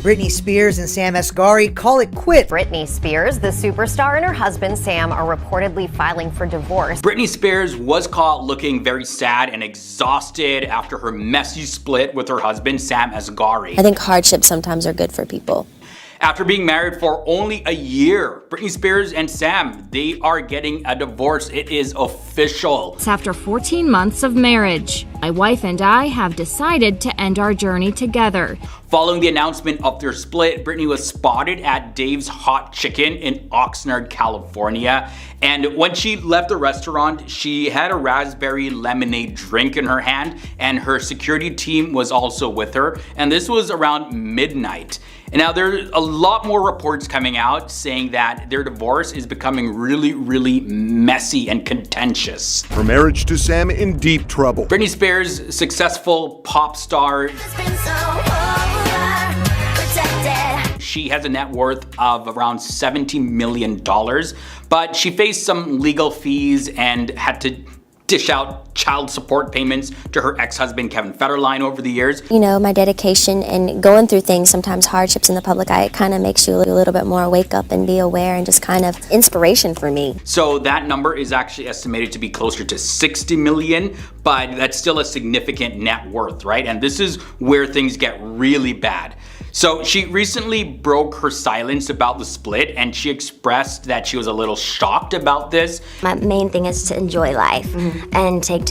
Britney Spears and Sam Asghari call it quits. Britney Spears, the superstar, and her husband Sam are reportedly filing for divorce. Britney Spears was caught looking very sad and exhausted after her messy split with her husband Sam Asghari. I think hardships sometimes are good for people. After being married for only a year, Britney Spears and Sam, they are getting a divorce. It is official. It's after 14 months of marriage. My wife and I have decided to end our journey together. Following the announcement of their split, Britney was spotted at Dave's Hot Chicken in Oxnard, California. And when she left the restaurant, she had a raspberry lemonade drink in her hand, and her security team was also with her. And this was around midnight. And now there's a lot more reports coming out saying that their divorce is becoming really messy and contentious. Her marriage to Sam in deep trouble. Britney Spears, successful pop star. She has a net worth of around $17 million, but she faced some legal fees and had to dish out child support payments to her ex-husband Kevin Federline over the years. You know, my dedication and going through things, sometimes hardships in the public eye, it kind of makes you a little bit more wake up and be aware, and just kind of inspiration for me. So that number is actually estimated to be closer to 60 million, but that's still a significant net worth, right? And this is where things get really bad. So she recently broke her silence about the split, and she expressed that she was a little shocked about this. My main thing is to enjoy life and take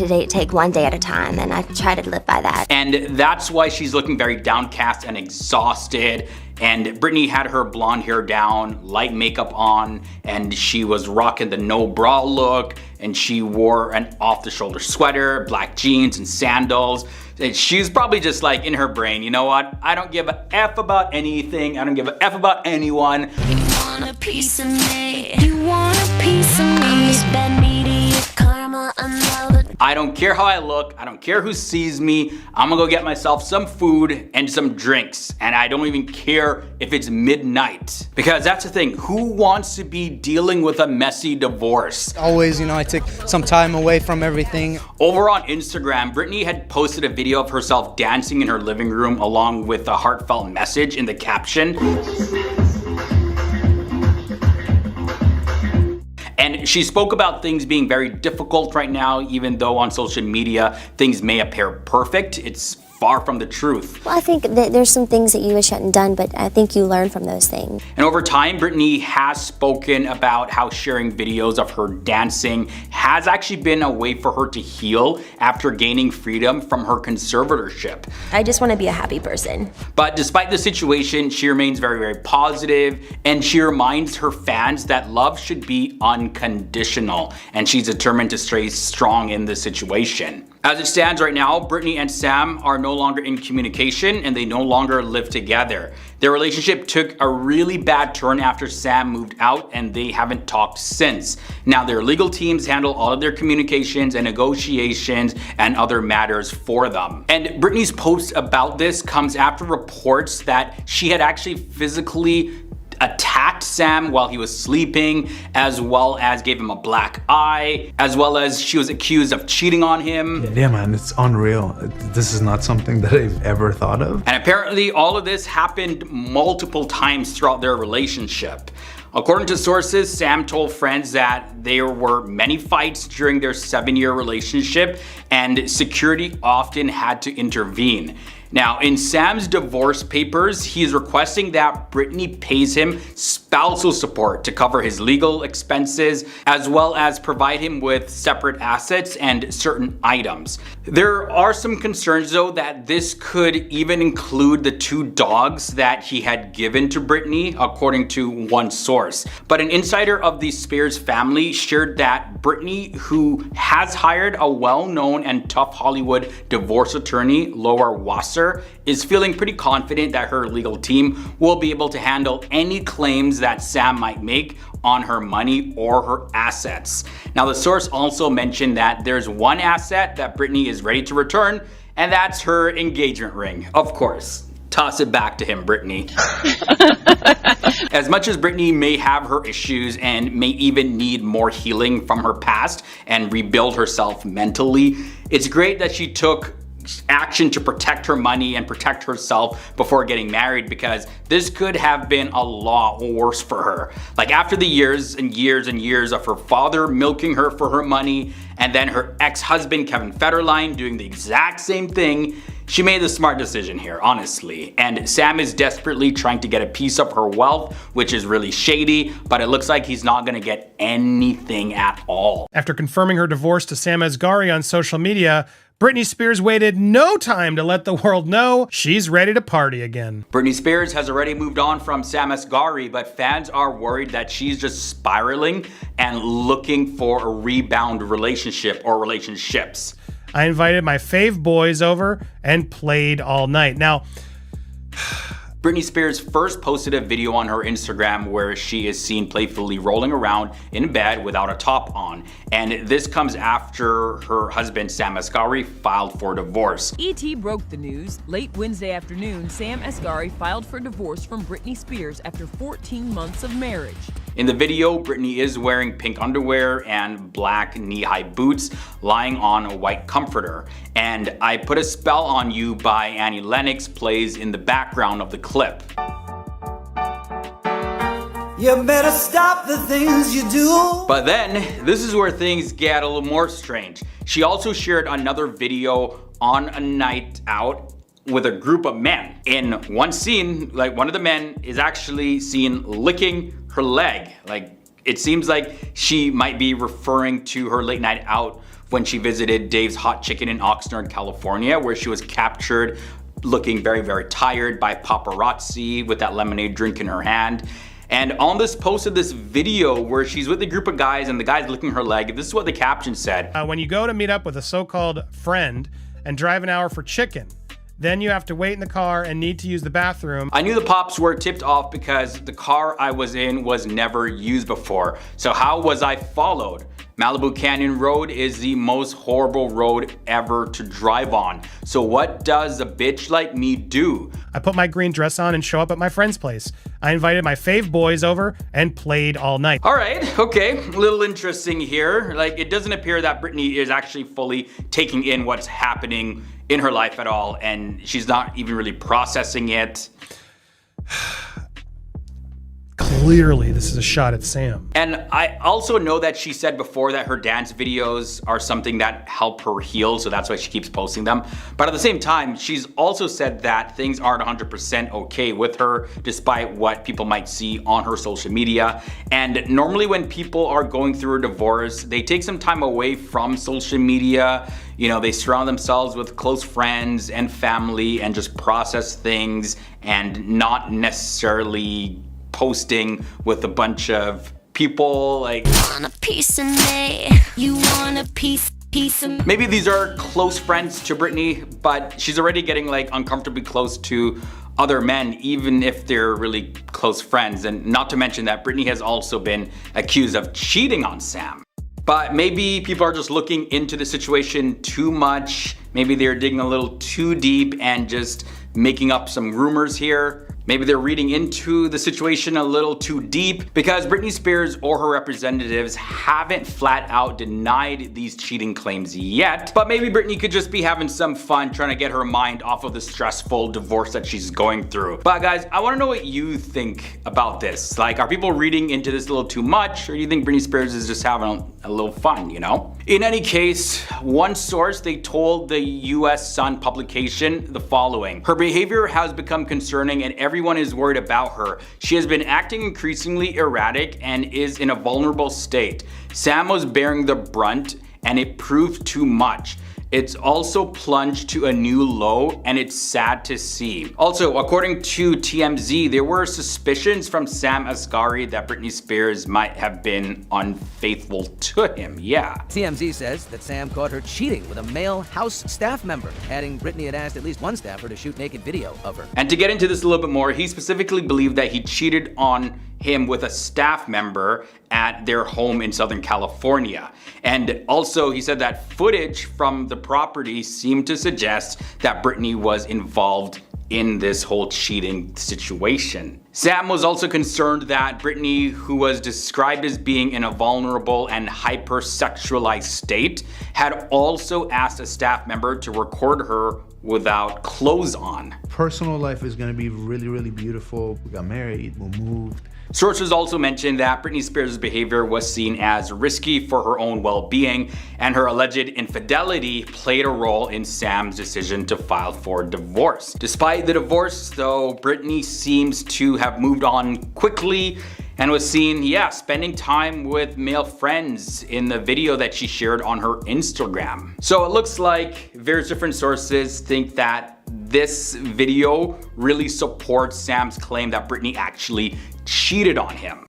one day at a time, and I try to live by that. And that's why she's looking very downcast and exhausted. And Britney had her blonde hair down, light makeup on, and she was rocking the no bra look, and she wore an off-the-shoulder sweater, black jeans, and sandals. And she's probably just like in her brain, you know what? I don't give a F about anything. I don't give a F about anyone. You want a piece of me. You want a piece of me. Bad media karma, I don't care how I look. I don't care who sees me. I'm gonna go get myself some food and some drinks. And I don't even care if it's midnight. Because that's the thing. Who wants to be dealing with a messy divorce? Always, I take some time away from everything. Over on Instagram, Britney had posted a video of herself dancing in her living room along with a heartfelt message in the caption. And she spoke about things being very difficult right now, even though on social media things may appear perfect. It's far from the truth. Well, I think that there's some things that you wish hadn't done, but I think you learn from those things. And over time, Britney has spoken about how sharing videos of her dancing has actually been a way for her to heal after gaining freedom from her conservatorship. I just want to be a happy person. But despite the situation, she remains very positive, and she reminds her fans that love should be unconditional, and she's determined to stay strong in this situation. As it stands right now, Britney and Sam are no longer in communication, and they no longer live together. Their relationship took a really bad turn after Sam moved out, and they haven't talked since. Now their legal teams handle all of their communications and negotiations and other matters for them. And Britney's post about this comes after reports that she had actually physically attacked Sam while he was sleeping, as well as gave him a black eye, as well as she was accused of cheating on him. Yeah, man, it's unreal. This is not something that I've ever thought of. And apparently all of this happened multiple times throughout their relationship. According to sources, Sam told friends that there were many fights during their 7-year relationship, and security often had to intervene. Now, in Sam's divorce papers, he's requesting that Britney pays him spousal support to cover his legal expenses, as well as provide him with separate assets and certain items. There are some concerns though that this could even include the 2 dogs that he had given to Britney, according to one source. But an insider of the Spears family shared that Britney, who has hired a well-known and tough Hollywood divorce attorney, Laura Wasser, is feeling pretty confident that her legal team will be able to handle any claims that Sam might make on her money or her assets. Now, the source also mentioned that there's one asset that Britney is ready to return, and that's her engagement ring. Of course. Toss it back to him, Britney. As much as Britney may have her issues and may even need more healing from her past and rebuild herself mentally, it's great that she took action to protect her money and protect herself before getting married, because this could have been a lot worse for her. Like, after the years and years and years of her father milking her for her money, and then her ex-husband Kevin Federline doing the exact same thing, she made the smart decision here, honestly. And Sam is desperately trying to get a piece of her wealth, which is really shady, but it looks like he's not gonna get anything at all. After confirming her divorce to Sam Asghari on social media, Britney Spears waited no time to let the world know she's ready to party again. Britney Spears has already moved on from Sam Asghari, but fans are worried that she's just spiraling and looking for a rebound relationship or relationships. I invited my fave boys over and played all night. Now, Britney Spears first posted a video on her Instagram where she is seen playfully rolling around in bed without a top on. And this comes after her husband Sam Asghari filed for divorce. ET broke the news. Late Wednesday afternoon, Sam Asghari filed for divorce from Britney Spears after 14 months of marriage. In the video, Britney is wearing pink underwear and black knee-high boots, lying on a white comforter. And I Put a Spell on You by Annie Lennox plays in the background of the clip. You better stop the things you do. But then, this is where things get a little more strange. She also shared another video on a night out with a group of men. In one scene, like, one of the men is actually seen licking her leg. Like, it seems like she might be referring to her late night out when she visited Dave's Hot Chicken in Oxnard, California, where she was captured looking very, very tired by paparazzi with that lemonade drink in her hand. And on this post of this video where she's with a group of guys and the guy's licking her leg, this is what the caption said. When you go to meet up with a so-called friend and drive an hour for chicken, then you have to wait in the car and need to use the bathroom. I knew the pops were tipped off because the car I was in was never used before. So how was I followed? Malibu Canyon Road is the most horrible road ever to drive on. So what does a bitch like me do? I put my green dress on and show up at my friend's place. I invited my fave boys over and played all night. All right, okay, a little interesting here. Like, it doesn't appear that Britney is actually fully taking in what's happening in her life at all, and she's not even really processing it. Clearly, this is a shot at Sam. And I also know that she said before that her dance videos are something that help her heal, so that's why she keeps posting them. But at the same time, she's also said that things aren't 100% okay with her, despite what people might see on her social media. And normally when people are going through a divorce, they take some time away from social media. You know, they surround themselves with close friends and family and just process things, and not necessarily posting with a bunch of people. Like, Want a piece of me? You want a piece of me? Maybe these are close friends to Britney, but she's already getting like uncomfortably close to other men, even if they're really close friends. And not to mention that Britney has also been accused of cheating on Sam. But maybe people are just looking into the situation too much. Maybe they're digging a little too deep and just making up some rumors here. Maybe they're reading into the situation a little too deep, because Britney Spears or her representatives haven't flat out denied these cheating claims yet. But maybe Britney could just be having some fun trying to get her mind off of the stressful divorce that she's going through. But guys, I want to know what you think about this. Like, are people reading into this a little too much, or do you think Britney Spears is just having a little fun, you know? In any case, one source, they told the US Sun publication the following: her behavior has become concerning and everyone is worried about her. She has been acting increasingly erratic and is in a vulnerable state. Sam was bearing the brunt and it proved too much. It's also plunged to a new low and it's sad to see. Also, according to TMZ, there were suspicions from Sam Asghari that Britney Spears might have been unfaithful to him. Yeah. TMZ says that Sam caught her cheating with a male house staff member, adding Britney had asked at least one staffer to shoot naked video of her. And to get into this a little bit more, he specifically believed that he cheated on him with a staff member at their home in Southern California. And also he said that footage from the property seemed to suggest that Britney was involved in this whole cheating situation. Sam was also concerned that Britney, who was described as being in a vulnerable and hypersexualized state, had also asked a staff member to record her without clothes on. Personal life is going to be really, really beautiful. We got married, we moved. Sources also mentioned that Britney Spears' behavior was seen as risky for her own well-being, and her alleged infidelity played a role in Sam's decision to file for divorce. Despite the divorce, though, Britney seems to have moved on quickly and was seen, spending time with male friends in the video that she shared on her Instagram. So it looks like various different sources think that this video really supports Sam's claim that Britney actually cheated on him.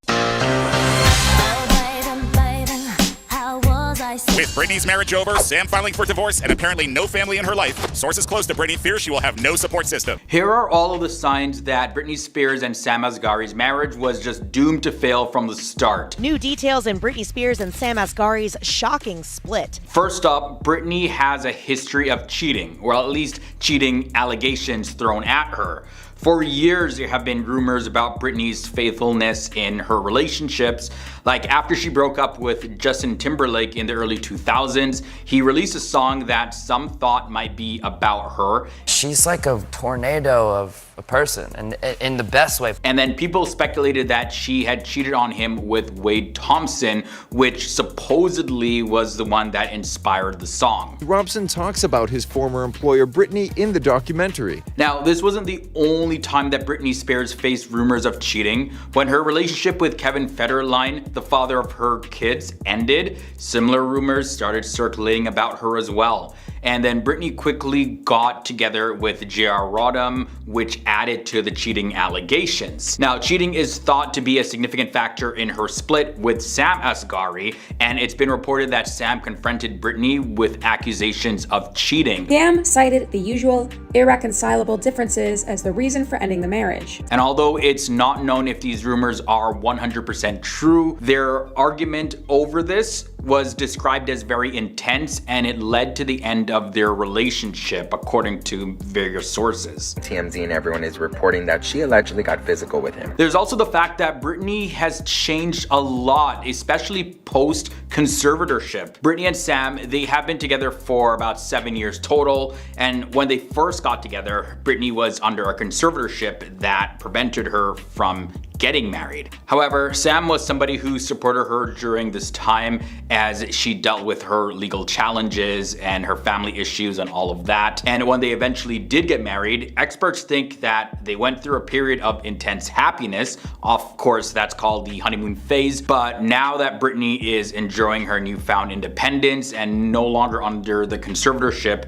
With Britney's marriage over, Sam filing for divorce, and apparently no family in her life, sources close to Britney fear she will have no support system. Here are all of the signs that Britney Spears and Sam Asghari's marriage was just doomed to fail from the start. New details in Britney Spears and Sam Asghari's shocking split. First up, Britney has a history of cheating, or at least cheating allegations thrown at her. For years, there have been rumors about Britney's faithfulness in her relationships. Like after she broke up with Justin Timberlake in the early 2000s, he released a song that some thought might be about her. She's like a tornado of a person, and in the best way. And then people speculated that she had cheated on him with Wade Thompson, which supposedly was the one that inspired the song. Robson talks about his former employer Britney in the documentary. Now, this wasn't the only time that Britney Spears faced rumors of cheating. When her relationship with Kevin Federline, the father of her kids, ended, similar rumors started circulating about her as well. And then Britney quickly got together with J.R. Rodham, which added to the cheating allegations. Now, cheating is thought to be a significant factor in her split with Sam Asghari, and it's been reported that Sam confronted Britney with accusations of cheating. Sam cited the usual irreconcilable differences as the reason for ending the marriage. And although it's not known if these rumors are 100% true, their argument over this was described as very intense, and it led to the end of their relationship, according to various sources. TMZ and everyone is reporting that she allegedly got physical with him. There's also the fact that Britney has changed a lot, especially post-conservatorship. Britney and Sam, they have been together for about 7 years total, and when they first got together, Britney was under a conservatorship that prevented her from getting married. However, Sam was somebody who supported her during this time as she dealt with her legal challenges and her family issues and all of that. And when they eventually did get married, experts think that they went through a period of intense happiness. Of course, that's called the honeymoon phase. But now that Britney is enjoying her newfound independence and no longer under the conservatorship,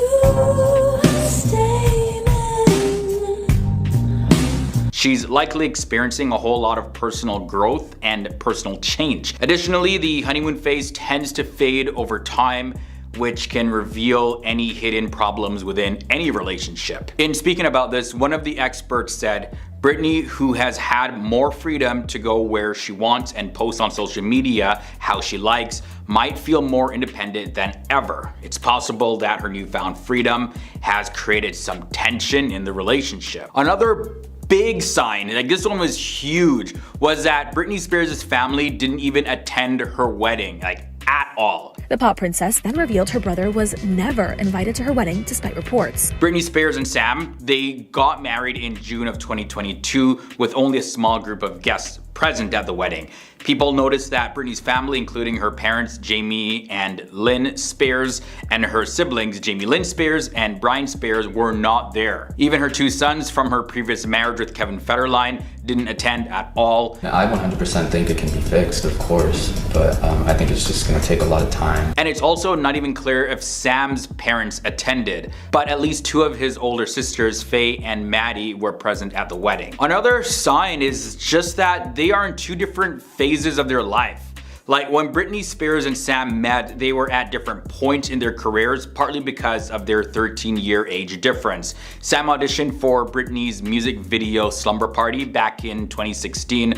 she's likely experiencing a whole lot of personal growth and personal change. Additionally, the honeymoon phase tends to fade over time, which can reveal any hidden problems within any relationship. In speaking about this, one of the experts said, Britney, who has had more freedom to go where she wants and post on social media how she likes, might feel more independent than ever. It's possible that her newfound freedom has created some tension in the relationship. Another big sign, like this one was huge, was that Britney Spears' family didn't even attend her wedding, like at all. The pop princess then revealed her brother was never invited to her wedding despite reports. Britney Spears and Sam, they got married in June of 2022 with only a small group of guests present at the wedding. People noticed that Britney's family, including her parents, Jamie and Lynn Spears, and her siblings, Jamie Lynn Spears and Brian Spears, were not there. Even her two sons from her previous marriage with Kevin Federline didn't attend at all. I 100% think it can be fixed, of course, but I think it's just gonna take a lot of time. And it's also not even clear if Sam's parents attended, but at least two of his older sisters, Faye and Maddie, were present at the wedding. Another sign is just that they are in two different phases of their life. Like when Britney Spears and Sam met, they were at different points in their careers, partly because of their 13-year age difference. Sam auditioned for Britney's music video Slumber Party back in 2016.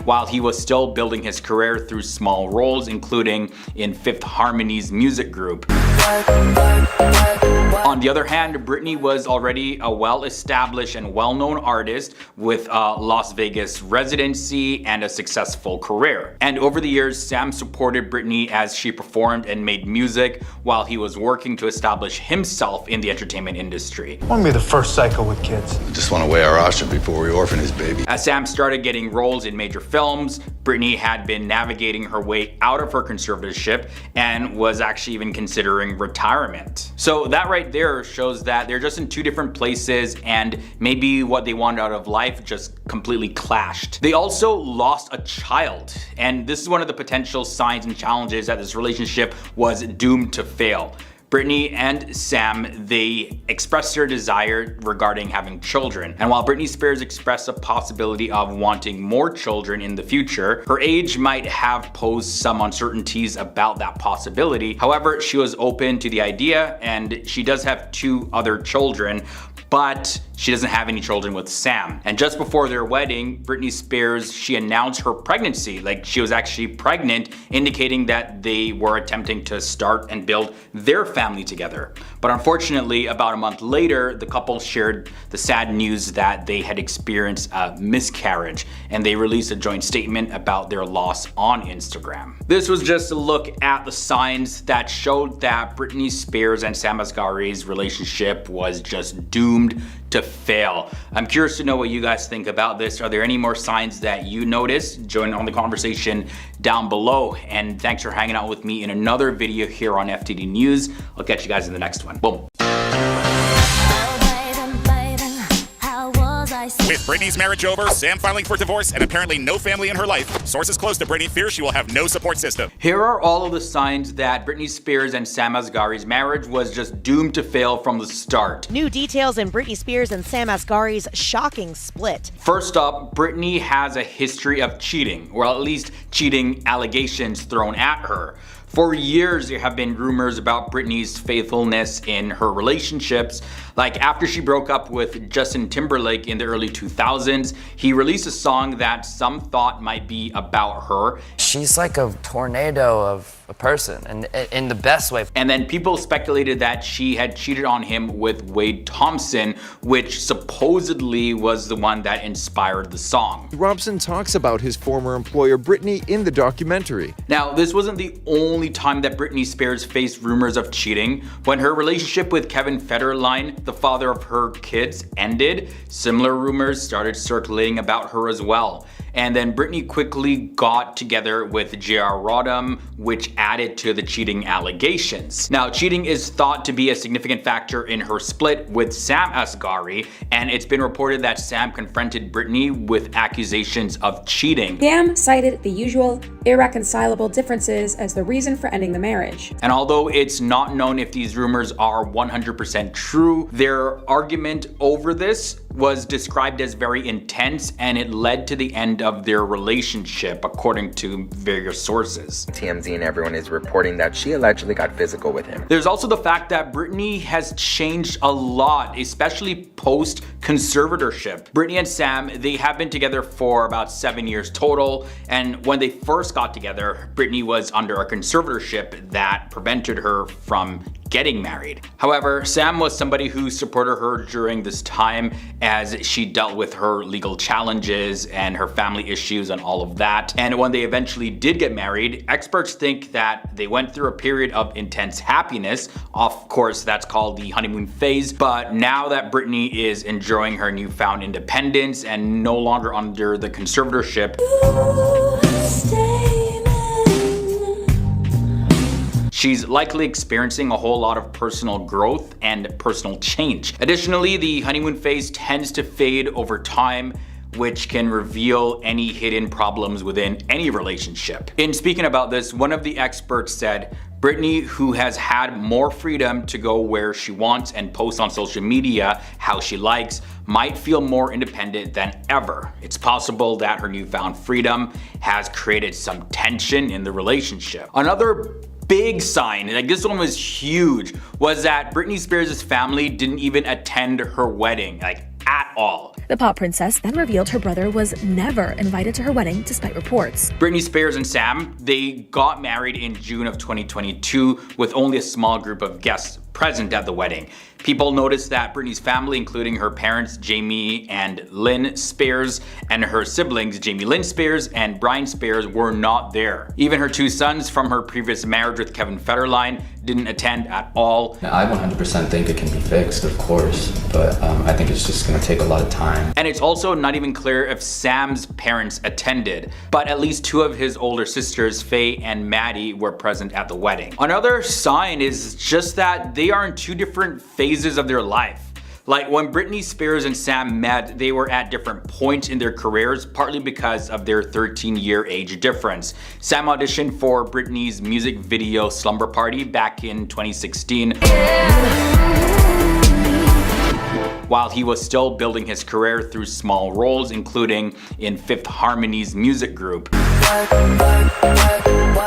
While he was still building his career through small roles, including in Fifth Harmony's music group. On the other hand, Britney was already a well-established and well-known artist with a Las Vegas residency and a successful career. And over the years, Sam supported Britney as she performed and made music while he was working to establish himself in the entertainment industry. I want to be the first psycho with kids. I just want to weigh our option before we orphan his baby. As Sam started getting roles in major films, Britney had been navigating her way out of her conservatorship and was actually even considering retirement. So that right there shows that they're just in two different places, and maybe what they wanted out of life just completely clashed. They also lost a child, and this is one of the potential signs and challenges that this relationship was doomed to fail. Britney and Sam, they expressed their desire regarding having children. And while Britney Spears expressed a possibility of wanting more children in the future, her age might have posed some uncertainties about that possibility. However, she was open to the idea, and she does have 2 other children, but she doesn't have any children with Sam. And just before their wedding, Britney Spears, she announced her pregnancy. Like, she was actually pregnant, indicating that they were attempting to start and build their family together. But unfortunately, about a month later, the couple shared the sad news that they had experienced a miscarriage, and they released a joint statement about their loss on Instagram. This was just a look at the signs that showed that Britney Spears and Sam Asghari's relationship was just doomed to fail. I'm curious to know what you guys think about this. Are there any more signs that you noticed? Join on the conversation down below. And thanks for hanging out with me in another video here on FTD News. I'll catch you guys in the next one. Boom. With Britney's marriage over, Sam filing for divorce, and apparently no family in her life, sources close to Britney fear she will have no support system. Here are all of the signs that Britney Spears and Sam Asghari's marriage was just doomed to fail from the start. New details in Britney Spears and Sam Asghari's shocking split. First up, Britney has a history of cheating, or at least cheating allegations thrown at her. For years, there have been rumors about Britney's faithfulness in her relationships. Like, after she broke up with Justin Timberlake in the early 2000s, he released a song that some thought might be about her. She's like a tornado of a person, and in the best way. And then people speculated that she had cheated on him with Wade Thompson, which supposedly was the one that inspired the song. Robson talks about his former employer Britney in the documentary. Now, this wasn't the only time that Britney Spears faced rumors of cheating. When her relationship with Kevin Federline, the father of her kids, ended, similar rumors started circulating about her as well. And then Britney quickly got together with J.R. Rodham, which added to the cheating allegations. Now, cheating is thought to be a significant factor in her split with Sam Asghari, and it's been reported that Sam confronted Britney with accusations of cheating. Sam cited the usual irreconcilable differences as the reason for ending the marriage. And although it's not known if these rumors are 100% true, their argument over this was described as very intense, and it led to the end of their relationship, according to various sources. TMZ and everyone is reporting that she allegedly got physical with him. There's also the fact that Britney has changed a lot, especially post-conservatorship. Britney and Sam, they have been together for about 7 years total, and when they first got together, Britney was under a conservatorship that prevented her from getting married. However, Sam was somebody who supported her during this time as she dealt with her legal challenges and her family issues and all of that. And when they eventually did get married, experts think that they went through a period of intense happiness. Of course, that's called the honeymoon phase. But now that Britney is enjoying her newfound independence and no longer under the conservatorship, she's likely experiencing a whole lot of personal growth and personal change. Additionally, the honeymoon phase tends to fade over time, which can reveal any hidden problems within any relationship. In speaking about this, one of the experts said, Britney, who has had more freedom to go where she wants and post on social media how she likes, might feel more independent than ever. It's possible that her newfound freedom has created some tension in the relationship. Another big sign, like this one was huge, was that Britney Spears' family didn't even attend her wedding, like at all. The pop princess then revealed her brother was never invited to her wedding despite reports. Britney Spears and Sam, they got married in June of 2022 with only a small group of guests present at the wedding. People noticed that Britney's family, including her parents Jamie and Lynn Spears, and her siblings Jamie Lynn Spears and Brian Spears, were not there. Even her 2 sons from her previous marriage with Kevin Federline didn't attend at all. I 100% think it can be fixed, of course, but I think it's just going to take a lot of time. And it's also not even clear if Sam's parents attended, but at least 2 of his older sisters, Faye and Maddie, were present at the wedding. Another sign is just that they are in 2 different phases of their life. Like when Britney Spears and Sam met, they were at different points in their careers, partly because of their 13-year age difference. Sam auditioned for Britney's music video Slumber Party back in 2016. While he was still building his career through small roles, including in Fifth Harmony's music group.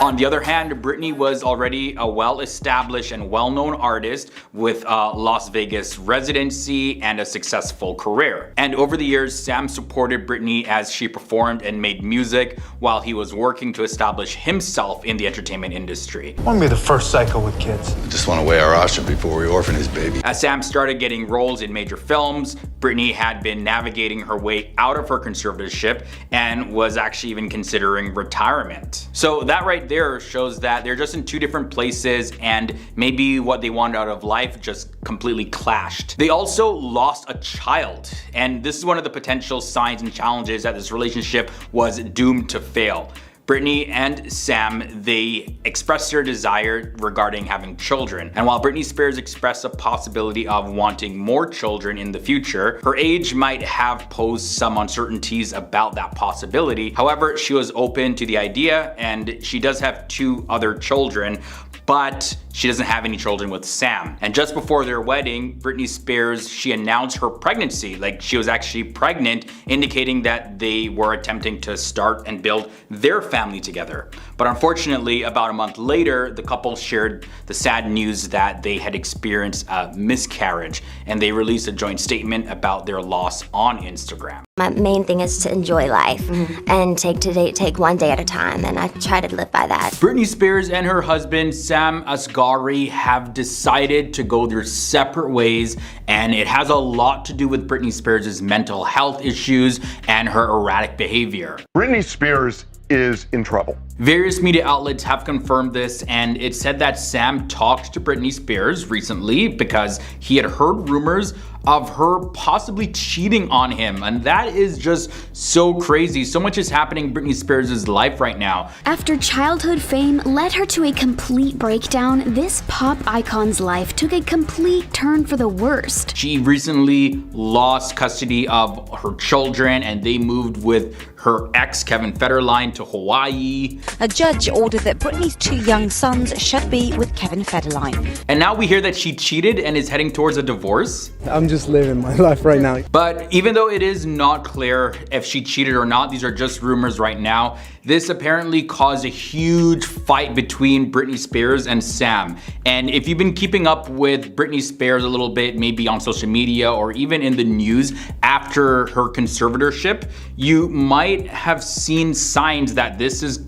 On the other hand, Britney was already a well-established and well-known artist with a Las Vegas residency and a successful career. And over the years, Sam supported Britney as she performed and made music while he was working to establish himself in the entertainment industry. I want to be the first psycho with kids. I just want to weigh our option before we orphan his baby. As Sam started getting roles in major films, Britney had been navigating her way out of her conservatorship and was actually even considering retirement. So that right there shows that they're just in 2 different places, and maybe what they wanted out of life just completely clashed. They also lost a child, and this is one of the potential signs and challenges that this relationship was doomed to fail. Britney and Sam, they expressed their desire regarding having children. And while Britney Spears expressed a possibility of wanting more children in the future, her age might have posed some uncertainties about that possibility. However, she was open to the idea, and she does have 2 other children, but she doesn't have any children with Sam. And just before their wedding, Britney Spears, she announced her pregnancy. Like, she was actually pregnant, indicating that they were attempting to start and build their family together. But unfortunately, about a month later, the couple shared the sad news that they had experienced a miscarriage, and they released a joint statement about their loss on Instagram. My main thing is to enjoy life and take one day at a time, and I try to live by that. Britney Spears and her husband Sam Asghari have decided to go their separate ways, and it has a lot to do with Britney Spears' mental health issues and her erratic behavior. Britney Spears is in trouble. Various media outlets have confirmed this, and it said that Sam talked to Britney Spears recently because he had heard rumors of her possibly cheating on him, and that is just so crazy. So much is happening in Britney Spears' life right now. After childhood fame led her to a complete breakdown, this pop icon's life took a complete turn for the worst. She recently lost custody of her children, and they moved with her ex Kevin Federline to Hawaii. A judge ordered that Britney's 2 young sons should be with Kevin Federline. And now we hear that she cheated and is heading towards a divorce. I'm just living my life right now. But even though it is not clear if she cheated or not, these are just rumors right now, this apparently caused a huge fight between Britney Spears and Sam. And if you've been keeping up with Britney Spears a little bit, maybe on social media or even in the news after her conservatorship, you might have seen signs that this is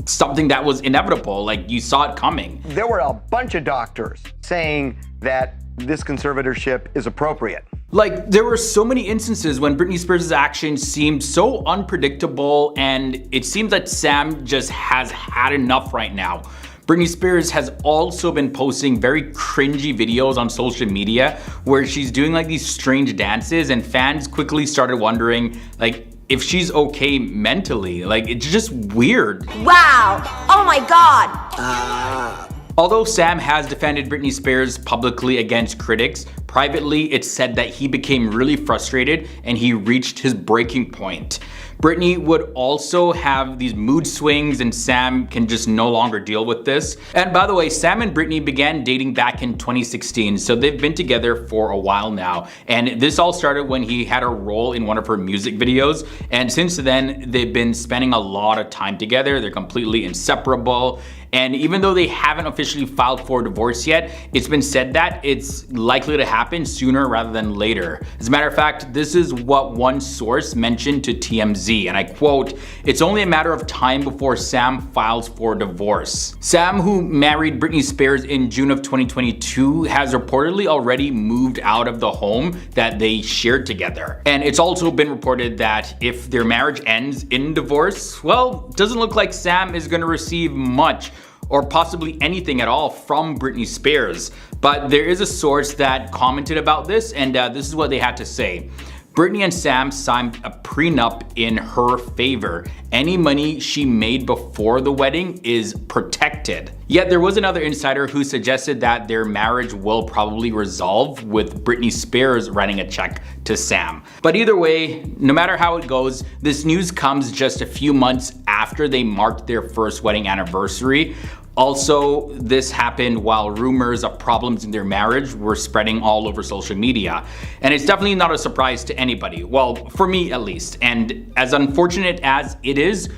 something that was inevitable, like you saw it coming. There were a bunch of doctors saying that this conservatorship is appropriate. Like, there were so many instances when Britney Spears' actions seemed so unpredictable, and it seems that Sam just has had enough right now. Britney Spears has also been posting very cringy videos on social media where she's doing like these strange dances, and fans quickly started wondering like if she's okay mentally. Like, it's just weird. Wow! Oh my god! Although Sam has defended Britney Spears publicly against critics, privately it's said that he became really frustrated and he reached his breaking point. Britney would also have these mood swings, and Sam can just no longer deal with this. And by the way, Sam and Britney began dating back in 2016, so they've been together for a while now. And this all started when he had a role in one of her music videos. And since then, they've been spending a lot of time together. They're completely inseparable. And even though they haven't officially filed for divorce yet, it's been said that it's likely to happen happen sooner rather than later. As a matter of fact, this is what one source mentioned to TMZ, and I quote, "It's only a matter of time before Sam files for divorce." Sam, who married Britney Spears in June of 2022, has reportedly already moved out of the home that they shared together. And it's also been reported that if their marriage ends in divorce, well, it doesn't look like Sam is going to receive much or possibly anything at all from Britney Spears. But there is a source that commented about this, and this is what they had to say. Britney and Sam signed a prenup in her favor. Any money she made before the wedding is protected. Yet there was another insider who suggested that their marriage will probably resolve with Britney Spears writing a check to Sam. But either way, no matter how it goes, this news comes just a few months after they marked their first wedding anniversary. Also, this happened while rumors of problems in their marriage were spreading all over social media. And it's definitely not a surprise to anybody. Well, for me at least. And as unfortunate as it is,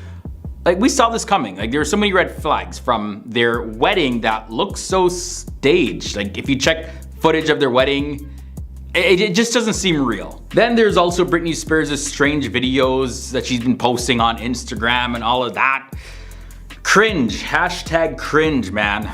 like, we saw this coming. Like, there were so many red flags from their wedding that looks so staged. Like, if you check footage of their wedding, it just doesn't seem real. Then there's also Britney Spears' strange videos that she's been posting on Instagram and all of that. Cringe, hashtag cringe, man.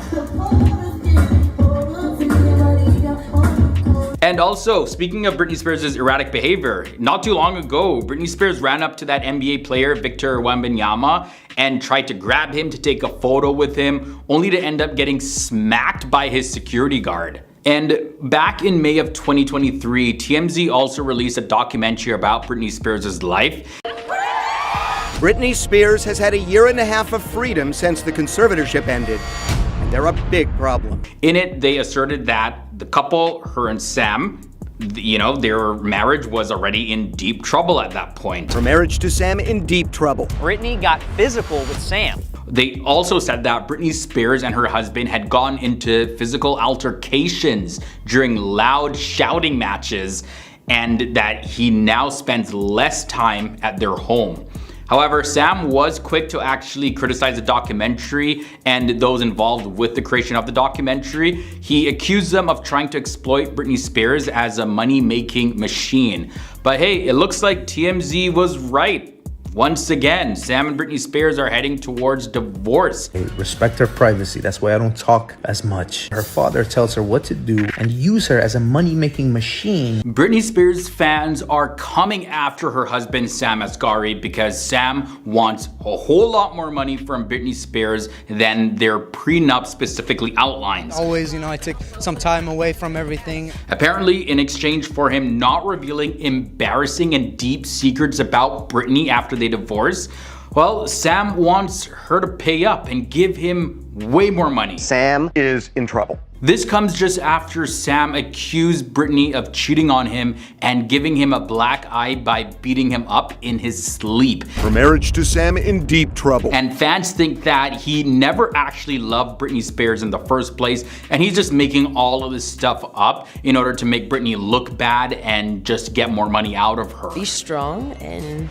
And also, speaking of Britney Spears' erratic behavior, not too long ago, Britney Spears ran up to that NBA player, Victor Wembanyama, and tried to grab him to take a photo with him, only to end up getting smacked by his security guard. And back in May of 2023, TMZ also released a documentary about Britney Spears' life. Britney Spears has had a year and a half of freedom since the conservatorship ended, and they're a big problem. In it, they asserted that the couple, her and Sam, their marriage was already in deep trouble at that point. Her marriage to Sam in deep trouble. Britney got physical with Sam. They also said that Britney Spears and her husband had gone into physical altercations during loud shouting matches, and that he now spends less time at their home. However, Sam was quick to actually criticize the documentary and those involved with the creation of the documentary. He accused them of trying to exploit Britney Spears as a money-making machine. But hey, it looks like TMZ was right. Once again, Sam and Britney Spears are heading towards divorce. Respect her privacy. That's why I don't talk as much. Her father tells her what to do and use her as a money-making machine. Britney Spears fans are coming after her husband, Sam Asghari, because Sam wants a whole lot more money from Britney Spears than their prenup specifically outlines. Always, I took some time away from everything. Apparently, in exchange for him not revealing embarrassing and deep secrets about Britney after they divorce, well, Sam wants her to pay up and give him way more money. Sam is in trouble. This comes just after Sam accused Britney of cheating on him and giving him a black eye by beating him up in his sleep. Her marriage to Sam in deep trouble. And fans think that he never actually loved Britney Spears in the first place, and he's just making all of this stuff up in order to make Britney look bad and just get more money out of her. Be strong and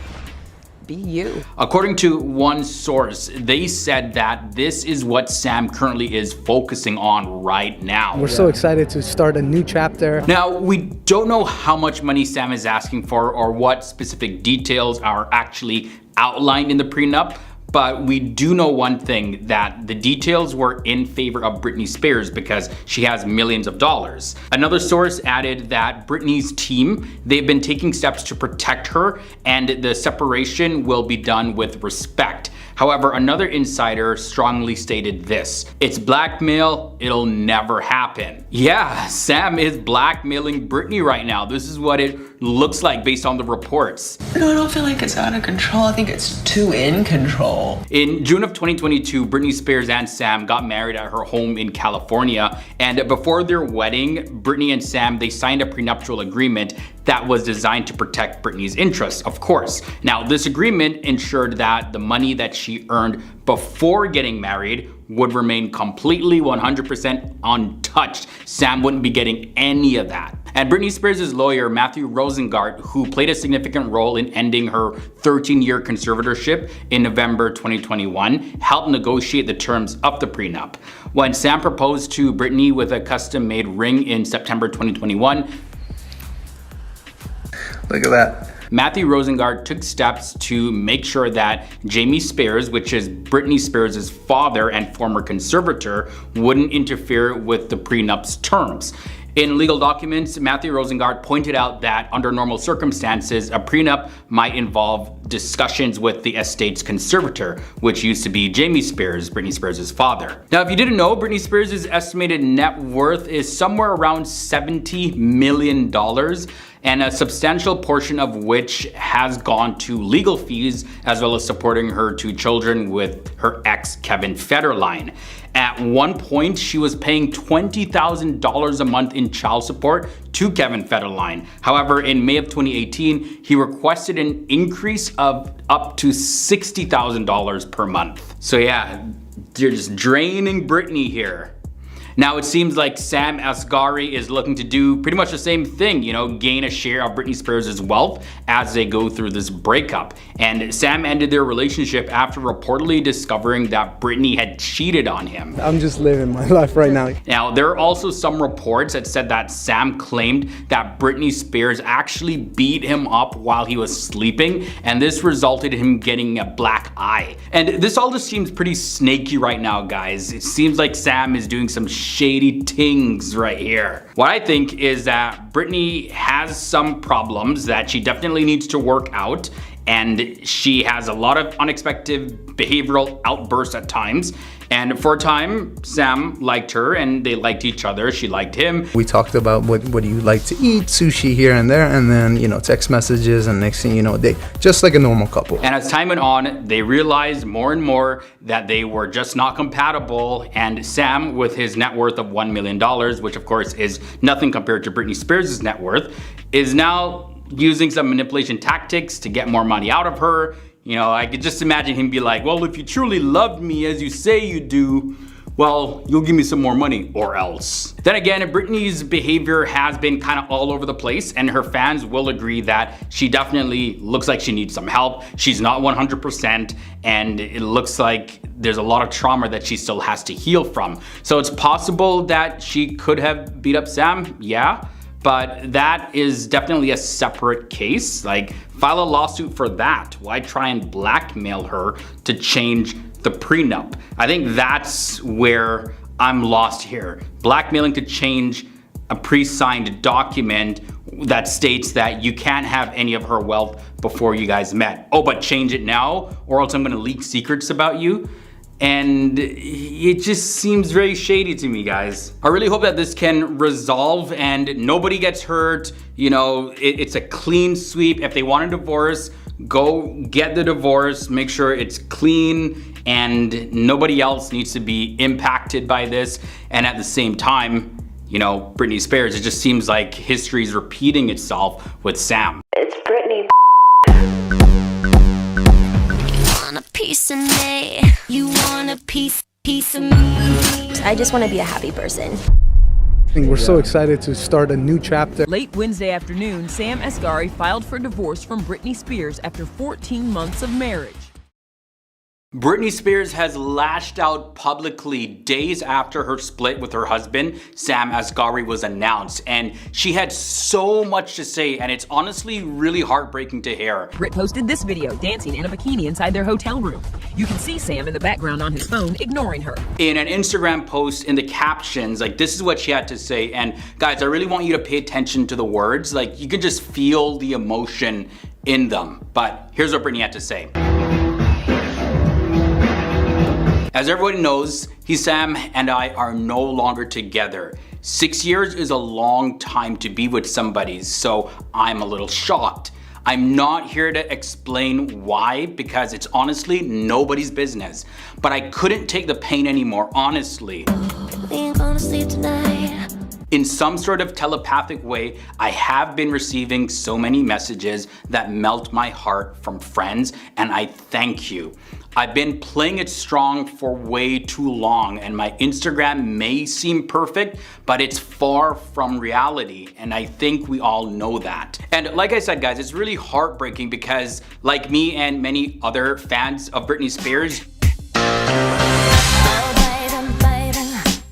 be you. According to one source, they said that this is what Sam currently is focusing on right now. We're so excited to start a new chapter. Now, we don't know how much money Sam is asking for or what specific details are actually outlined in the prenup, but we do know one thing, that the details were in favor of Britney Spears because she has millions of dollars. Another source added that Britney's team, they've been taking steps to protect her, and the separation will be done with respect. However, another insider strongly stated this: "It's blackmail, it'll never happen." Yeah, Sam is blackmailing Britney right now. This is what it looks like based on the reports. No, I don't feel like it's out of control. I think it's too in control. In June of 2022, Britney Spears and Sam got married at her home in California, and before their wedding, Britney and Sam, they signed a prenuptial agreement that was designed to protect Britney's interests, of course. Now, this agreement ensured that the money that she earned before getting married would remain completely 100% untouched. Sam wouldn't be getting any of that. And Britney Spears' lawyer, Matthew Rosengart, who played a significant role in ending her 13-year conservatorship in November 2021, helped negotiate the terms of the prenup. When Sam proposed to Britney with a custom-made ring in September 2021, look at that. Matthew Rosengart took steps to make sure that Jamie Spears, which is Britney Spears' father and former conservator, wouldn't interfere with the prenup's terms. In legal documents, Matthew Rosengart pointed out that under normal circumstances, a prenup might involve discussions with the estate's conservator, which used to be Jamie Spears, Britney Spears' father. Now, if you didn't know, Britney Spears' estimated net worth is somewhere around $70 million, and a substantial portion of which has gone to legal fees, as well as supporting her two children with her ex, Kevin Federline. At one point, she was paying $20,000 a month in child support to Kevin Federline. However, in May of 2018, he requested an increase of up to $60,000 per month. So yeah, they're just draining Britney here. Now it seems like Sam Asghari is looking to do pretty much the same thing, you know, gain a share of Britney Spears' wealth as they go through this breakup. And Sam ended their relationship after reportedly discovering that Britney had cheated on him. I'm just living my life right now. Now, there are also some reports that said that Sam claimed that Britney Spears actually beat him up while he was sleeping, and this resulted in him getting a black eye. And this all just seems pretty snaky right now, guys. It seems like Sam is doing some shady things right here. What I think is that Britney has some problems that she definitely needs to work out, and she has a lot of unexpected behavioral outbursts at times. And for a time, Sam liked her and they liked each other. She liked him. We talked about what do you like to eat, sushi here and there, and then, you know, text messages, and next thing you know, they just like a normal couple. And as time went on, they realized more and more that they were just not compatible. And Sam, with his net worth of $1 million, which of course is nothing compared to Britney Spears' net worth, is now using some manipulation tactics to get more money out of her. You know, I could just imagine him be like, well, if you truly loved me as you say you do, well, you'll give me some more money or else. Then again, Britney's behavior has been kind of all over the place, and her fans will agree that she definitely looks like she needs some help. She's not 100%, and it looks like there's a lot of trauma that she still has to heal from. So it's possible that she could have beat up Sam, yeah. But that is definitely a separate case. Like, file a lawsuit for that. Why try and blackmail her to change the prenup? I think that's where I'm lost here. Blackmailing to change a pre-signed document that states that you can't have any of her wealth before you guys met. Oh, but change it now, or else I'm gonna leak secrets about you. And it just seems very shady to me, guys. I really hope that this can resolve and nobody gets hurt. You know, it's a clean sweep. If they want a divorce, go get the divorce, make sure it's clean, and nobody else needs to be impacted by this. And at the same time, you know, Britney Spears, it just seems like history is repeating itself with Sam. It's Britney. You want a piece of me? You want a piece of me? I just want to be a happy person. We're so excited to start a new chapter. Late Wednesday afternoon, Sam Asghari filed for divorce from Britney Spears after 14 months of marriage. Britney Spears has lashed out publicly days after her split with her husband, Sam Asghari, was announced, and she had so much to say, and it's honestly really heartbreaking to hear. Brit posted this video dancing in a bikini inside their hotel room. You can see Sam in the background on his phone ignoring her. In an Instagram post, in the captions, like, this is what she had to say, and guys, I really want you to pay attention to the words. Like, you can just feel the emotion in them. But here's what Britney had to say. As everybody knows, Sam and I are no longer together. 6 years is a long time to be with somebody, so I'm a little shocked. I'm not here to explain why, because it's honestly nobody's business. But I couldn't take the pain anymore, honestly. We ain't gonna sleep tonight. In some sort of telepathic way, I have been receiving so many messages that melt my heart from friends, and I thank you. I've been playing it strong for way too long, and my Instagram may seem perfect, but it's far from reality, and I think we all know that. And like I said, guys, it's really heartbreaking because, like me and many other fans of Britney Spears,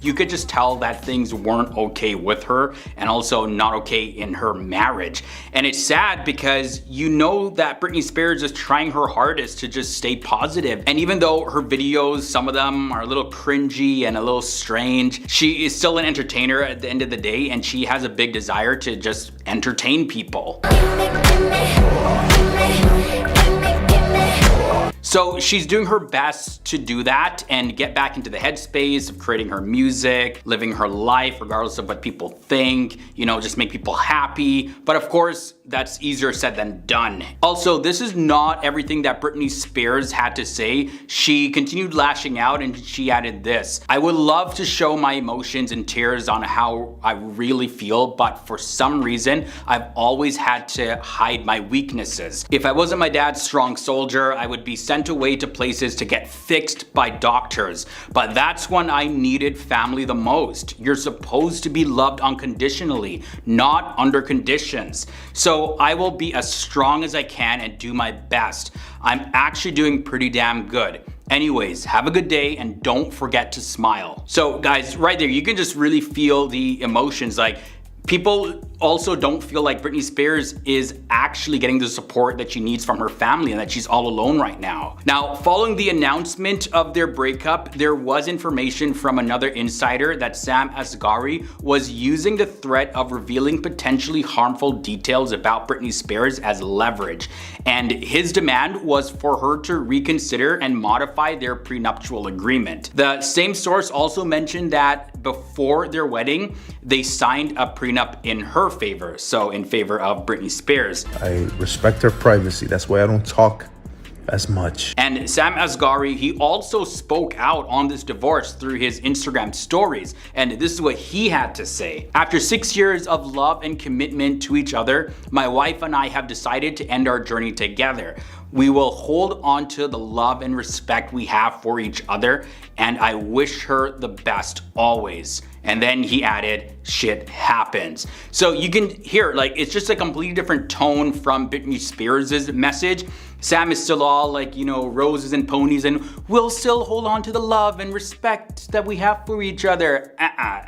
you could just tell that things weren't okay with her and also not okay in her marriage. And it's sad because you know that Britney Spears is trying her hardest to just stay positive. And even though her videos, some of them are a little cringy and a little strange, she is still an entertainer at the end of the day, and she has a big desire to just entertain people. So she's doing her best to do that and get back into the headspace of creating her music, living her life regardless of what people think, you know, just make people happy. But of course, that's easier said than done. Also, this is not everything that Britney Spears had to say. She continued lashing out and she added this: I would love to show my emotions and tears on how I really feel, but for some reason, I've always had to hide my weaknesses. If I wasn't my dad's strong soldier, I would be sent away to places to get fixed by doctors. But that's when I needed family the most. You're supposed to be loved unconditionally, not under conditions. So I will be as strong as I can and do my best. I'm actually doing pretty damn good. Anyways, have a good day and don't forget to smile. So guys, right there, you can just really feel the emotions. Like, people also don't feel like Britney Spears is actually getting the support that she needs from her family and that she's all alone right now. Now, following the announcement of their breakup, there was information from another insider that Sam Asghari was using the threat of revealing potentially harmful details about Britney Spears as leverage. And his demand was for her to reconsider and modify their prenuptial agreement. The same source also mentioned that before their wedding, they signed a prenup in her favor, so in favor of Britney Spears. I respect her privacy. That's why I don't talk as much. And Sam Asghari, he also spoke out on this divorce through his Instagram stories, and this is what he had to say. After 6 years of love and commitment to each other, my wife and I have decided to end our journey together. We will hold on to the love and respect we have for each other, and I wish her the best always. And then he added, shit happens. So you can hear, like, it's just a completely different tone from Britney Spears' message. Sam is still all like, you know, roses and ponies, and we'll still hold on to the love and respect that we have for each other.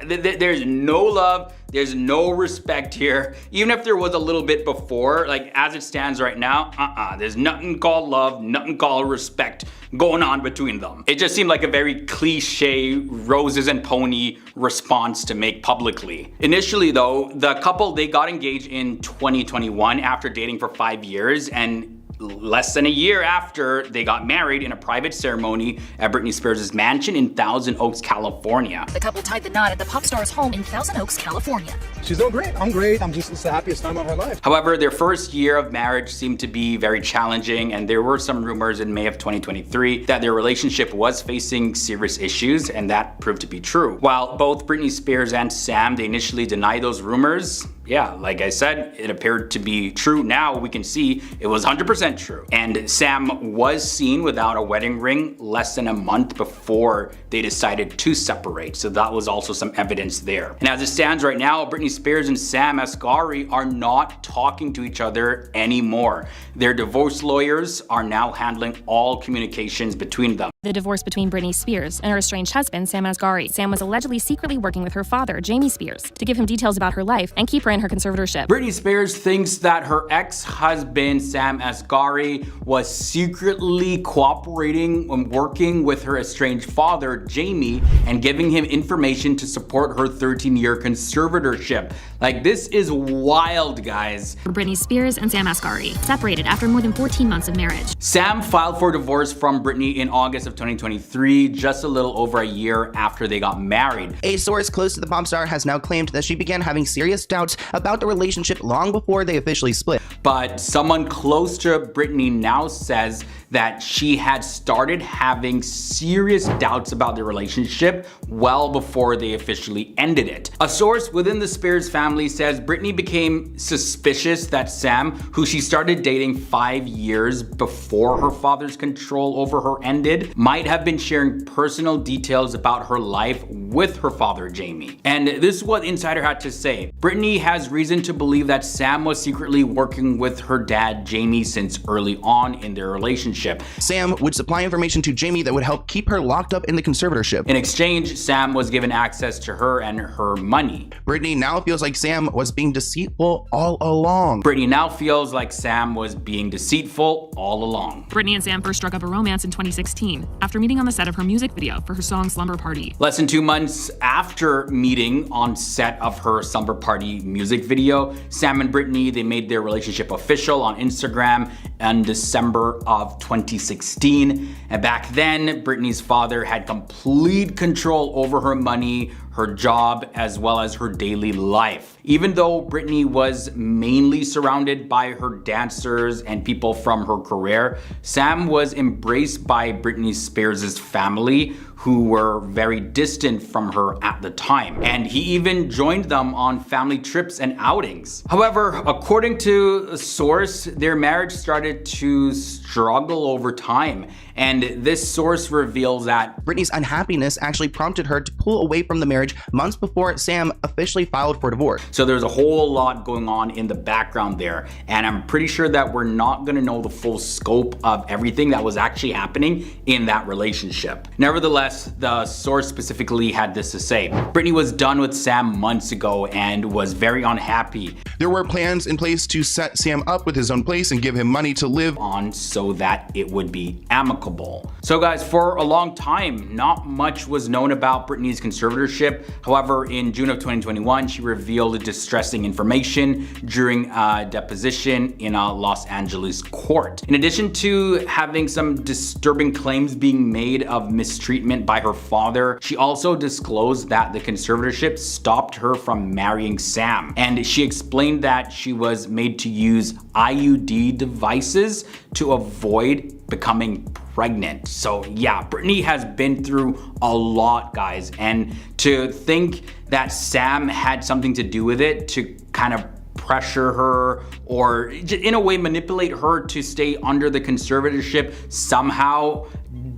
There's no love, there's no respect here. Even if there was a little bit before, like as it stands right now, there's nothing called love, nothing called respect going on between them. It just seemed like a very cliche roses and pony response to make publicly. Initially though, the couple, they got engaged in 2021 after dating for 5 years, and less than a year after, they got married in a private ceremony at Britney Spears' mansion in Thousand Oaks, California. The couple tied the knot at the pop star's home in Thousand Oaks, California. She's doing great. I'm great. It's the happiest time of her life. However, their first year of marriage seemed to be very challenging, and there were some rumors in May of 2023 that their relationship was facing serious issues, and that proved to be true. While both Britney Spears and Sam, they initially denied those rumors, yeah, like I said, it appeared to be true. Now we can see it was 100% true. And Sam was seen without a wedding ring less than a month before they decided to separate. So that was also some evidence there. And as it stands right now, Britney Spears and Sam Asghari are not talking to each other anymore. Their divorce lawyers are now handling all communications between them. The divorce between Britney Spears and her estranged husband, Sam Asghari. Sam was allegedly secretly working with her father, Jamie Spears, to give him details about her life and keep her in her conservatorship. Britney Spears thinks that her ex-husband, Sam Asghari, was secretly cooperating and working with her estranged father, Jamie, and giving him information to support her 13-year conservatorship. Like, this is wild, guys. Britney Spears and Sam Asghari separated after more than 14 months of marriage. Sam filed for divorce from Britney in August of 2023, just a little over a year after they got married. A source close to the pop star has now claimed that she began having serious doubts about the relationship long before they officially split. But someone close to Britney now says that she had started having serious doubts about their relationship well before they officially ended it. A source within the Spears family says Britney became suspicious that Sam, who she started dating 5 years before her father's control over her ended, might have been sharing personal details about her life with her father, Jamie. And this is what Insider had to say. Britney has reason to believe that Sam was secretly working with her dad, Jamie, since early on in their relationship. Sam would supply information to Jamie that would help keep her locked up in the conservatorship. In exchange, Sam was given access to her and her money. Britney now feels like Sam was being deceitful all along. Britney now feels like Sam was being deceitful all along. Britney and Sam first struck up a romance in 2016 after meeting on the set of her music video for her song Slumber Party. Less than 2 months after meeting on set of her Slumber Party music video, Sam and Britney, they made their relationship official on Instagram in December of 2016. And back then, Britney's father had complete control over her money, her job, as well as her daily life. Even though Britney was mainly surrounded by her dancers and people from her career, Sam was embraced by Britney Spears' family, who were very distant from her at the time. And he even joined them on family trips and outings. However, according to a source, their marriage started to struggle over time. And this source reveals that Britney's unhappiness actually prompted her to pull away from the marriage months before Sam officially filed for divorce. So there's a whole lot going on in the background there. And I'm pretty sure that we're not gonna know the full scope of everything that was actually happening in that relationship. Nevertheless, the source specifically had this to say. Britney was done with Sam months ago and was very unhappy. There were plans in place to set Sam up with his own place and give him money to live on so that it would be amicable. So guys, for a long time, not much was known about Britney's conservatorship. However, in June of 2021, she revealed distressing information during a deposition in a Los Angeles court. In addition to having some disturbing claims being made of mistreatment by her father, she also disclosed that the conservatorship stopped her from marrying Sam. And she explained that she was made to use IUD devices to avoid becoming pregnant. So yeah, Britney has been through a lot, guys. And to think that Sam had something to do with it to kind of pressure her or in a way manipulate her to stay under the conservatorship somehow.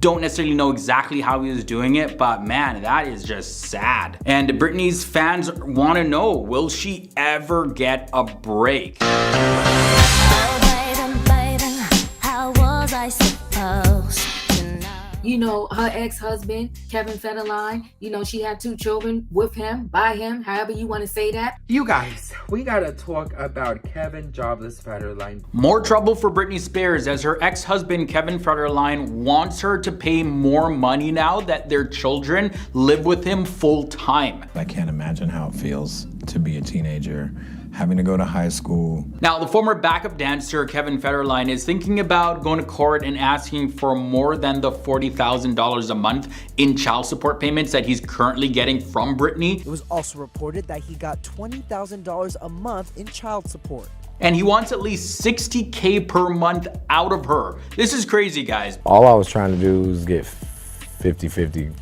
Don't necessarily know exactly how he was doing it, but man, that is just sad. And Britney's fans want to know, will she ever get a break? I suppose you know, her ex-husband, Kevin Federline, you know, she had 2 children with him, by him, however you want to say that. You guys, we gotta talk about Kevin Jobless Federline. More trouble for Britney Spears as her ex-husband, Kevin Federline, wants her to pay more money now that their children live with him full time. I can't imagine how it feels to be a teenager, having to go to high school. Now, the former backup dancer, Kevin Federline, is thinking about going to court and asking for more than the $40,000 a month in child support payments that he's currently getting from Britney. It was also reported that he got $20,000 a month in child support. And he wants at least $60K per month out of her. This is crazy, guys. All I was trying to do was get 50-50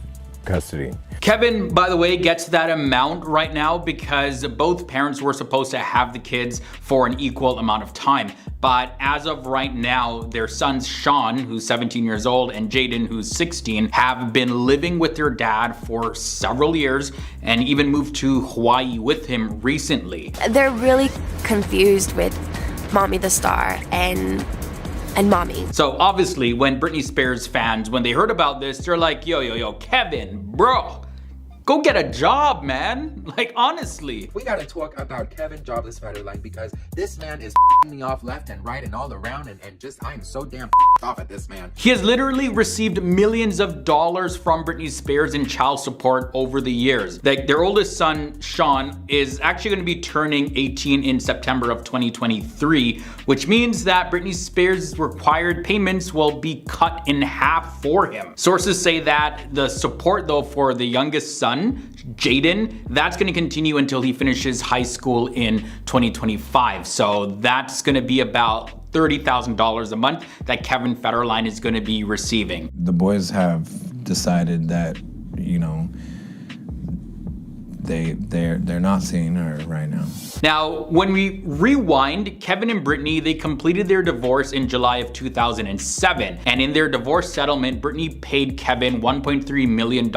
custody. Kevin, by the way, gets that amount right now because both parents were supposed to have the kids for an equal amount of time. But as of right now, their sons, Sean, who's 17 years old, and Jaden, who's 16, have been living with their dad for several years and even moved to Hawaii with him recently. They're really confused with Mommy the Star and Mommy. So obviously, when Britney Spears fans, when they heard about this, they're like, yo, Kevin, bro, go get a job, man. Like, honestly. We gotta talk about Kevin Jobless Federline because this man is me off left and right and all around and just, I am so damn off at this man. He has literally received millions of dollars from Britney Spears in child support over the years. Like, their oldest son, Sean, is actually gonna be turning 18 in September of 2023, which means that Britney Spears' required payments will be cut in half for him. Sources say that the support though for the youngest son, Jaden, that's gonna continue until he finishes high school in 2025. So that's gonna be about $30,000 a month that Kevin Federline is gonna be receiving. The boys have decided that, you know, they're not seeing her right now. Now, when we rewind, Kevin and Britney, they completed their divorce in July of 2007. And in their divorce settlement, Britney paid Kevin $1.3 million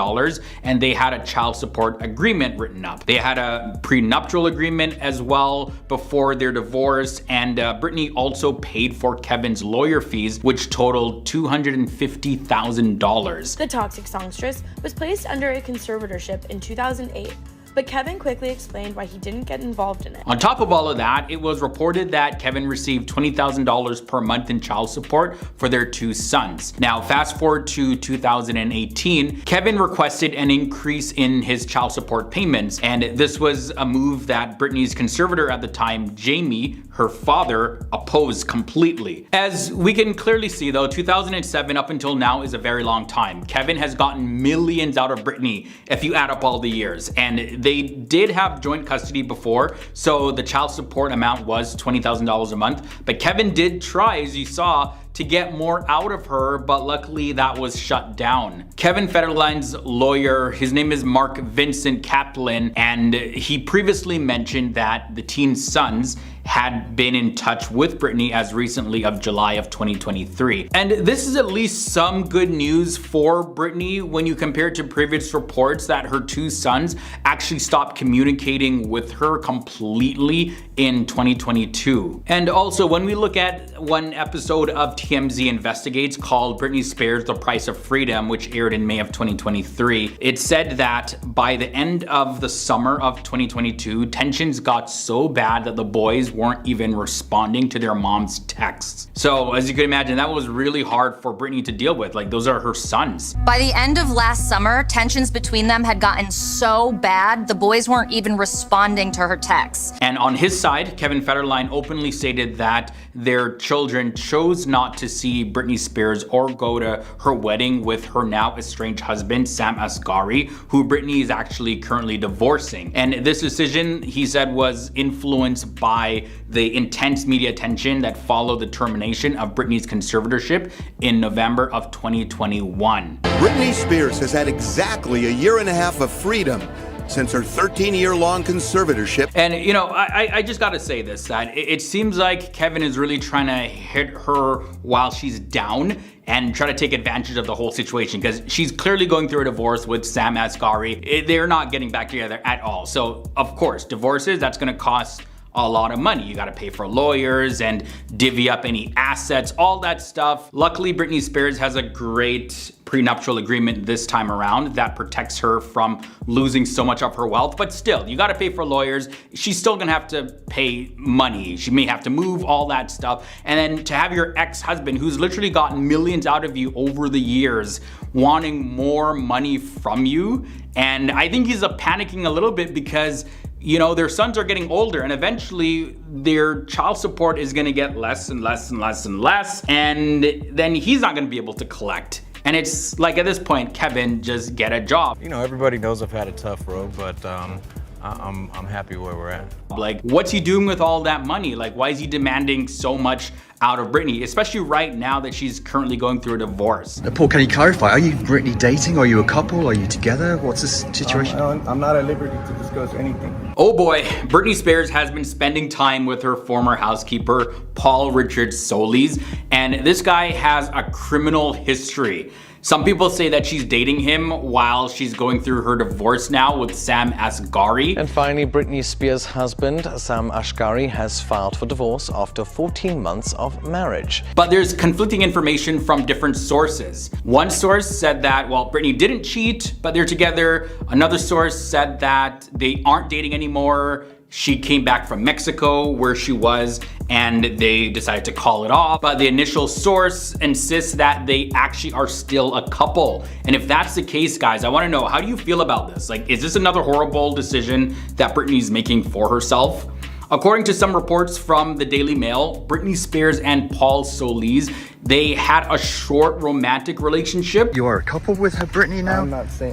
and they had a child support agreement written up. They had a prenuptial agreement as well before their divorce, and Britney also paid for Kevin's lawyer fees, which totaled $250,000. The toxic songstress was placed under a conservatorship in 2008. But Kevin quickly explained why he didn't get involved in it. On top of all of that, it was reported that Kevin received $20,000 per month in child support for their two sons. Now, fast forward to 2018, Kevin requested an increase in his child support payments, and this was a move that Britney's conservator at the time, Jamie, her father, opposed completely. As we can clearly see though, 2007 up until now is a very long time. Kevin has gotten millions out of Britney if you add up all the years, and they did have joint custody before, so the child support amount was $20,000 a month. But Kevin did try, as you saw, to get more out of her, but luckily that was shut down. Kevin Federline's lawyer, his name is Mark Vincent Kaplan, and he previously mentioned that the teen's sons had been in touch with Britney as recently of July of 2023. And this is at least some good news for Britney when you compare it to previous reports that her two sons actually stopped communicating with her completely in 2022. And also, when we look at one episode of TMZ Investigates called Britney Spears: The Price of Freedom, which aired in May of 2023, it said that by the end of the summer of 2022, tensions got so bad that the boys weren't even responding to their mom's texts. So as you can imagine, that was really hard for Britney to deal with. Like, those are her sons. By the end of last summer, tensions between them had gotten so bad, the boys weren't even responding to her texts. And on his side, Kevin Federline openly stated that their children chose not to see Britney Spears or go to her wedding with her now estranged husband, Sam Asghari, who Britney is actually currently divorcing. And this decision, he said, was influenced by the intense media attention that followed the termination of Britney's conservatorship in November of 2021. Britney Spears has had exactly a year and a half of freedom since her 13-year-long conservatorship. And you know, I just gotta say this, that it seems like Kevin is really trying to hit her while she's down and try to take advantage of the whole situation, because she's clearly going through a divorce with Sam Asghari. They're not getting back together at all. So of course, divorces, that's gonna cost a lot of money. You gotta pay for lawyers and divvy up any assets, all that stuff. Luckily, Britney Spears has a great prenuptial agreement this time around that protects her from losing so much of her wealth, but still, you gotta pay for lawyers. She's still gonna have to pay money. She may have to move, all that stuff. And then to have your ex-husband, who's literally gotten millions out of you over the years, wanting more money from you. And I think he's panicking a little bit because, you know, their sons are getting older and eventually their child support is gonna get less and less and less and less, and then he's not gonna be able to collect. And it's like, at this point, Kevin, just get a job. You know, everybody knows I've had a tough road, but I'm happy where we're at. Like, what's he doing with all that money? Like, why is he demanding so much out of Britney, especially right now that she's currently going through a divorce? Paul, can you clarify? Are you Britney dating? Are you a couple? Are you together? What's the situation? I'm not at liberty to discuss anything. Oh boy, Britney Spears has been spending time with her former housekeeper, Paul Richard Solis, and this guy has a criminal history. Some people say that she's dating him while she's going through her divorce now with Sam Asghari. And finally, Britney Spears' husband, Sam Asghari, has filed for divorce after 14 months of of marriage. But there's conflicting information from different sources. One source said that, well, Britney didn't cheat, but they're together. Another source said that they aren't dating anymore. She came back from Mexico where she was and they decided to call it off. But the initial source insists that they actually are still a couple. And if that's the case, guys, I want to know, how do you feel about this? Like, is this another horrible decision that Britney's making for herself? According to some reports from the Daily Mail, Britney Spears and Paul Solis, they had a short romantic relationship. You are a couple with her, Britney, now?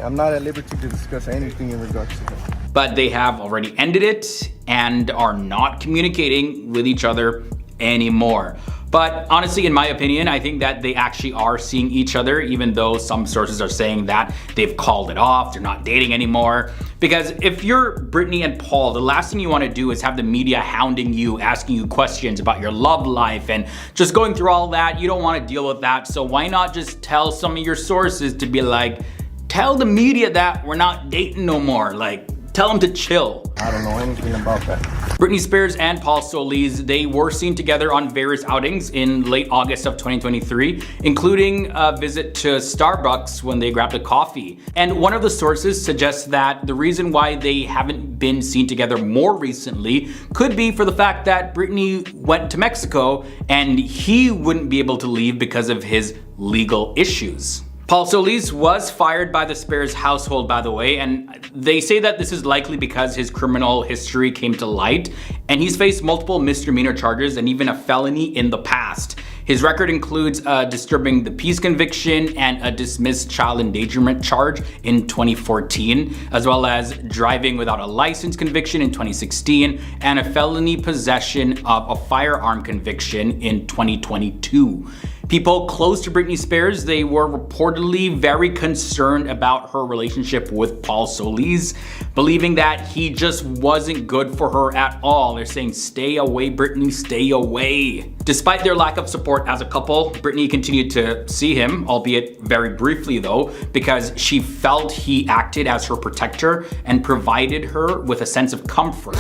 I'm not at liberty to discuss anything in regards to that. But they have already ended it and are not communicating with each other anymore. But honestly, in my opinion, I think that they actually are seeing each other, even though some sources are saying that they've called it off, they're not dating anymore. Because if you're Britney and Paul, the last thing you want to do is have the media hounding you, asking you questions about your love life and just going through all that. You don't want to deal with that. So why not just tell some of your sources to be like, tell the media that we're not dating no more. Like, tell them to chill. I don't know anything about that. Britney Spears and Paul Solis, they were seen together on various outings in late August of 2023, including a visit to Starbucks when they grabbed a coffee. And one of the sources suggests that the reason why they haven't been seen together more recently could be for the fact that Britney went to Mexico and he wouldn't be able to leave because of his legal issues. Paul Solis was fired by the Spears household, by the way, and they say that this is likely because his criminal history came to light, and he's faced multiple misdemeanor charges and even a felony in the past. His record includes a disturbing the peace conviction and a dismissed child endangerment charge in 2014, as well as driving without a license conviction in 2016, and a felony possession of a firearm conviction in 2022. People close to Britney Spears, they were reportedly very concerned about her relationship with Paul Solis, believing that he just wasn't good for her at all. They're saying, stay away, Britney, stay away. Despite their lack of support as a couple, Britney continued to see him, albeit very briefly though, because she felt he acted as her protector and provided her with a sense of comfort.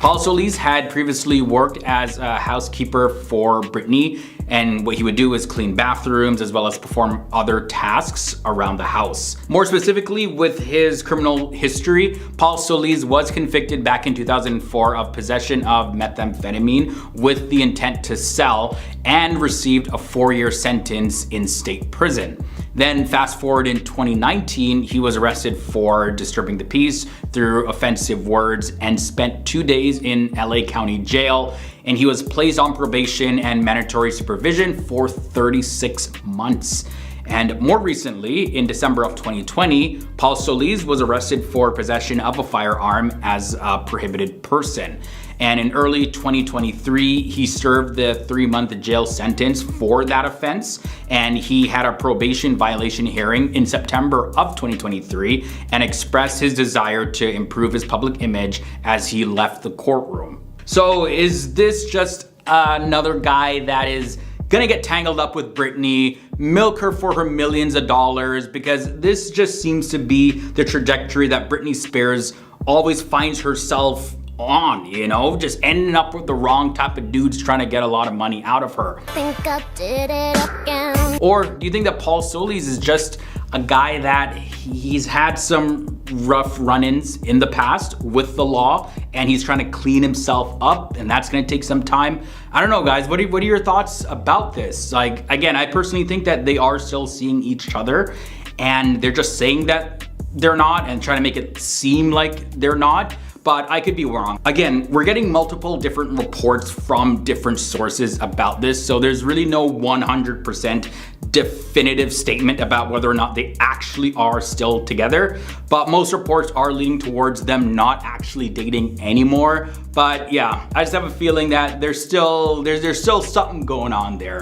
Paul Solis had previously worked as a housekeeper for Britney, and what he would do is clean bathrooms as well as perform other tasks around the house. More specifically, with his criminal history, Paul Solis was convicted back in 2004 of possession of methamphetamine with the intent to sell and received a 4-year sentence in state prison. Then fast forward in 2019, he was arrested for disturbing the peace through offensive words and spent 2 days in LA County Jail, and he was placed on probation and mandatory supervision for 36 months. And more recently, in December of 2020, Paul Solis was arrested for possession of a firearm as a prohibited person. And in early 2023, he served the 3-month jail sentence for that offense. And he had a probation violation hearing in September of 2023 and expressed his desire to improve his public image as he left the courtroom. So is this just another guy that is gonna get tangled up with Britney, milk her for her millions of dollars? Because this just seems to be the trajectory that Britney Spears always finds herself on, you know, just ending up with the wrong type of dudes trying to get a lot of money out of her. Think I did it again. Or do you think that Paul Solis is just a guy that he's had some rough run-ins in the past with the law and he's trying to clean himself up and that's gonna take some time? I don't know, guys. What are your thoughts about this? Like, again, I personally think that they are still seeing each other and they're just saying that they're not and trying to make it seem like they're not. But I could be wrong. Again, we're getting multiple different reports from different sources about this, so there's really no 100% definitive statement about whether or not they actually are still together. But most reports are leaning towards them not actually dating anymore. But yeah, I just have a feeling that there's still something going on there.